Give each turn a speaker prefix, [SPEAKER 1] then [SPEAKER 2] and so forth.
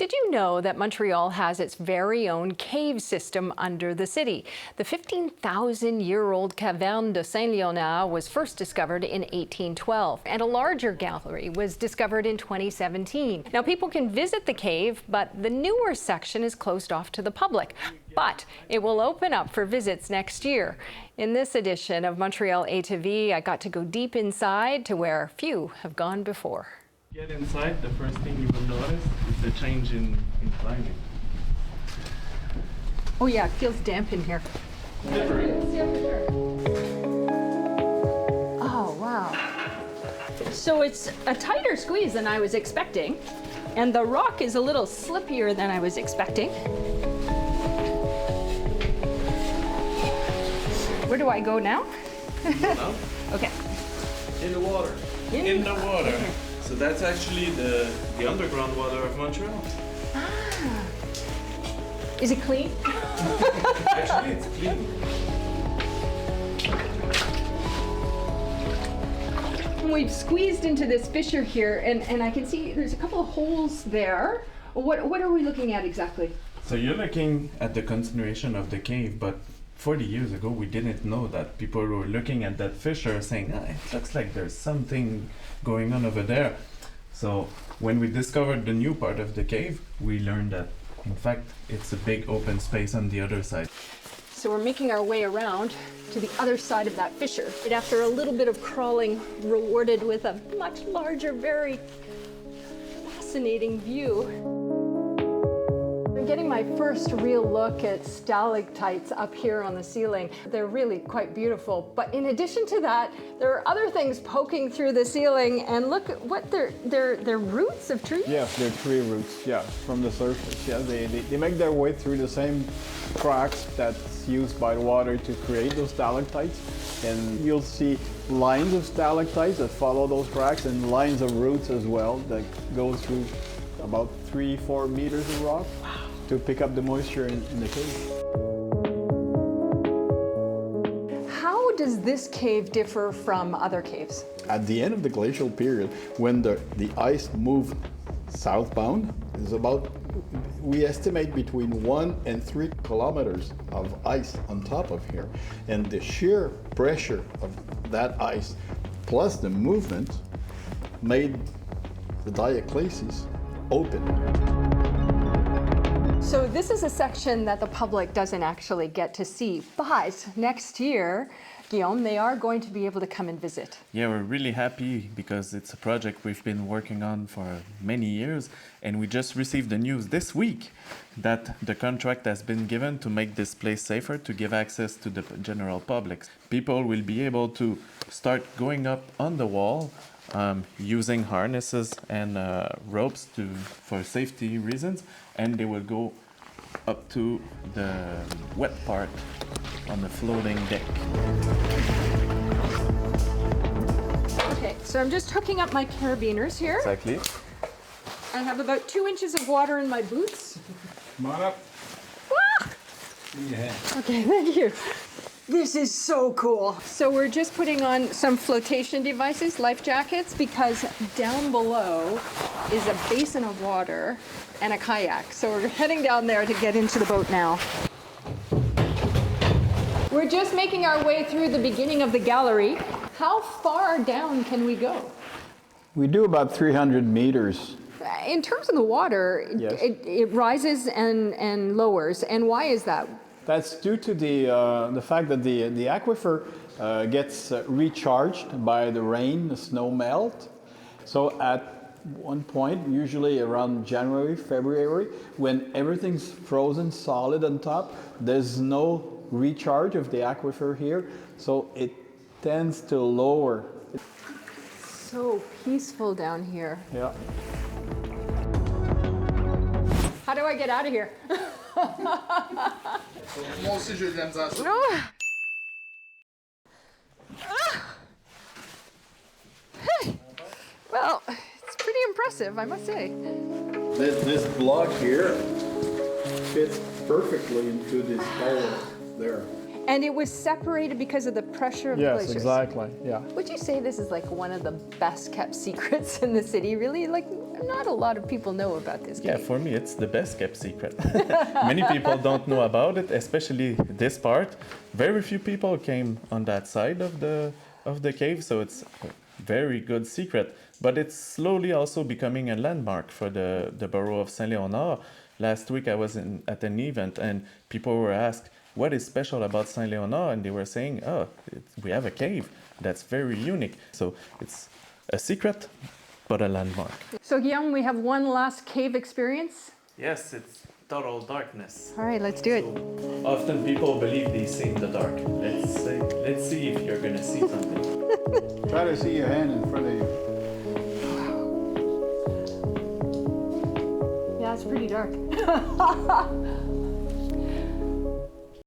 [SPEAKER 1] Did you know that Montreal has its very own cave system under the city? The 15,000-year-old Cavern de Saint-Léonard was first discovered in 1812, and a larger gallery was discovered in 2017. Now, people can visit the cave, but the newer section is closed off to the public. But it will open up for visits next year. In this edition of Montreal A to V, I got to go deep inside to where few have gone before.
[SPEAKER 2] Get inside, the first thing you will notice is the change in climate.
[SPEAKER 1] Oh yeah, it feels damp in here.
[SPEAKER 2] Different.
[SPEAKER 1] Yeah, for sure. Oh, wow. So it's a tighter squeeze than I was expecting, and the rock is a little slippier than I was expecting. Where do I go now?
[SPEAKER 2] Now?
[SPEAKER 1] Okay.
[SPEAKER 2] In the water. In the water. Okay. So that's actually the underground water of Montreal.
[SPEAKER 1] Ah. Is it clean?
[SPEAKER 2] Actually, it's clean.
[SPEAKER 1] We've squeezed into this fissure here, and I can see there's a couple of holes there. What are we looking at exactly?
[SPEAKER 2] So you're looking at the continuation of the cave, but 40 years ago, we didn't know that. People were looking at that fissure saying, it looks like there's something going on over there. So when we discovered the new part of the cave, we learned that, in fact, it's a big open space on the other side.
[SPEAKER 1] So we're making our way around to the other side of that fissure. And after a little bit of crawling, rewarded with a much larger, very fascinating view. I'm getting my first real look at stalactites up here on the ceiling. They're really quite beautiful. But in addition to that, there are other things poking through the ceiling, and look at what they're roots of trees?
[SPEAKER 3] Yes, they're tree roots, yeah, from the surface. Yeah, they make their way through the same cracks that's used by the water to create those stalactites. And you'll see lines of stalactites that follow those cracks and lines of roots as well that go through about 3-4 meters of rock. Wow. To pick up the moisture in the cave.
[SPEAKER 1] How does this cave differ from other caves?
[SPEAKER 3] At the end of the glacial period, when the ice moved southbound, is about, we estimate between 1 and 3 kilometers of ice on top of here. And the sheer pressure of that ice, plus the movement, made the diaclases open.
[SPEAKER 1] So this is a section that the public doesn't actually get to see, but next year, Guillaume, they are going to be able to come and visit.
[SPEAKER 2] Yeah, we're really happy because it's a project we've been working on for many years, and we just received the news this week that the contract has been given to make this place safer, to give access to the general public. People will be able to start going up on the wall using harnesses and ropes for safety reasons, and they will go up to the wet part on the floating deck.
[SPEAKER 1] Okay, so I'm just hooking up my carabiners here.
[SPEAKER 2] Exactly.
[SPEAKER 1] I have about 2 inches of water in my boots.
[SPEAKER 3] Come on up.
[SPEAKER 1] Ah!
[SPEAKER 3] Yeah.
[SPEAKER 1] Okay, thank you. This is so cool. So we're just putting on some flotation devices, life jackets, because down below is a basin of water and a kayak. So we're heading down there to get into the boat now. We're just making our way through the beginning of the gallery. How far down can we go?
[SPEAKER 3] We do about 300 meters.
[SPEAKER 1] In terms of the water,
[SPEAKER 3] yes.
[SPEAKER 1] it rises and lowers. And why is that?
[SPEAKER 3] That's due to the fact that the aquifer gets recharged by the rain, the snow melt. So at one point, usually around January, February, when everything's frozen solid on top, there's no recharge of the aquifer here, so it tends to lower.
[SPEAKER 1] So peaceful down here.
[SPEAKER 3] Yeah.
[SPEAKER 1] How do I get out of here?
[SPEAKER 4] Moi aussi, j'ai de la misère.
[SPEAKER 1] Well, it's pretty impressive, I must say.
[SPEAKER 3] This block here fits perfectly into this hole there.
[SPEAKER 1] And it was separated because of the pressure of the glaciers.
[SPEAKER 3] Yes, exactly, yeah.
[SPEAKER 1] Would you say this is like one of the best kept secrets in the city, really? Like, Not a lot of people know about this
[SPEAKER 2] Yeah,
[SPEAKER 1] cave.
[SPEAKER 2] for me, it's the best kept secret. Many people don't know about it, especially this part. Very few people came on that side of the cave, so it's a very good secret. But it's slowly also becoming a landmark for the borough of Saint-Léonard. Last week I was at an event and people were asked, what is special about Saint-Léonard? And they were saying, we have a cave that's very unique. So it's a secret, but a landmark.
[SPEAKER 1] So Guillaume, we have one last cave experience.
[SPEAKER 2] Yes, it's total darkness.
[SPEAKER 1] All right, let's do it.
[SPEAKER 2] Often people believe they see in the dark. Let's see if you're gonna see something.
[SPEAKER 3] Try to see your hand in front of you.
[SPEAKER 1] Yeah, it's pretty dark.